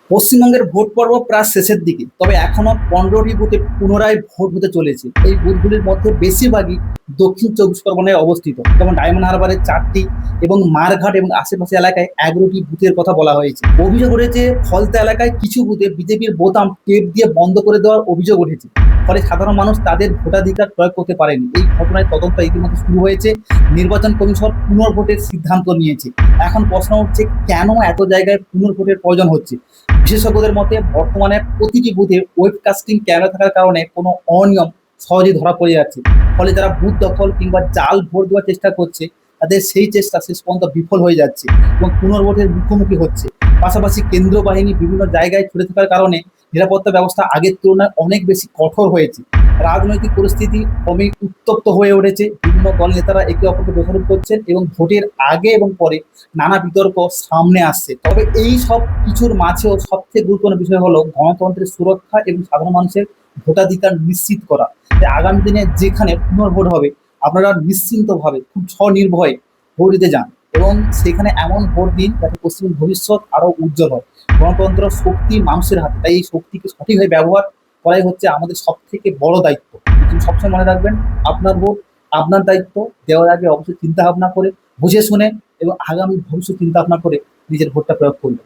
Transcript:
পশ্চিমবঙ্গের ভোট পর্ব প্রায় শেষের দিকে, তবে এখনো 15টি বুথে পুনরায় ভোট হতে চলেছে। এই বুথগুলির মধ্যে বেশিরভাগই দক্ষিণ 24 পরগনায় অবস্থিত, যেমন ডায়মন্ড হারবারের 4টি এবং মারঘাট এবং আশেপাশে এলাকায় 11টি বুথের কথা বলা হয়েছে। অভিযোগ উঠেছে ফলতা এলাকায় কিছু বুথে বিজেপির বোতাম টেপ দিয়ে বন্ধ করে দেওয়ার অভিযোগ উঠেছে, ফলে সাধারণ মানুষ তাদের ভোটাধিকার প্রয়োগ করতে পারেনি। এই ঘটনায় তদন্ত ইতিমধ্যে শুরু হয়েছে। নির্বাচন কমিশন পুনর্ভোটের সিদ্ধান্ত নিয়েছে। এখন প্রশ্ন উঠছে, কেন এত জায়গায় পুনর্ভোটের প্রয়োজন হচ্ছে? বিশেষজ্ঞদের মতে বর্তমানে প্রতিটি বুথে ওয়েবকাস্টিং ক্যামেরা থাকার কারণে কোনো অনিয়ম সহজেই ধরা পড়ে যাচ্ছে। ফলে যারা বুথ দখল কিংবা জাল ভোট দেওয়ার চেষ্টা করছে, তাদের সেই চেষ্টা শেষ পর্যন্ত বিফল হয়ে যাচ্ছে এবং পুনর্ভোটের মুখোমুখি হচ্ছে। পাশাপাশি কেন্দ্রীয় বাহিনী বিভিন্ন জায়গায় ছড়ে থাকার কারণে নিরাপত্তা ব্যবস্থা আগের তুলনায় অনেক বেশি কঠোর হয়েছে। রাজনৈতিক পরিস্থিতি ক্রমেই উত্তপ্ত হয়ে উঠেছে। বিভিন্ন দল নেতারা একে অপরকে দোষারোপ করছেন এবং ভোটের আগে এবং পরে নানা বিতর্ক সামনে আসছে। তবে এই সব কিছুর মাঝেও সবচেয়ে গুরুত্বপূর্ণ বিষয় হলো গণতন্ত্রের সুরক্ষা এবং সাধারণ মানুষের ভোটাধিকার নিশ্চিত করা। যে আগামী দিনে যেখানে পুনর্ভোট হবে, আপনারা নিশ্চিন্তভাবে খুব স্বনির্ভয়ে ভোট দিতে যান এবং সেখানে এমন ভোট দিন যাতে পশ্চিমবঙ্গের ভবিষ্যৎ আরো উজ্জ্বল হয়। গণতন্ত্র শক্তি মানুষের হাতে, তাই এই শক্তিকে সঠিকভাবে ব্যবহার করাই হচ্ছে আমাদের সব থেকে বড় দায়িত্ব। কিন্তু সবসময় মনে রাখবেন, আপনার ভোট আপনার দায়িত্ব। দেওয়ার আগে অবশ্যই চিন্তা ভাবনা করে, বুঝে শুনে এবং আগামী ভবিষ্যৎ চিন্তা ভাবনা করে নিজের ভোটটা প্রয়োগ করবেন।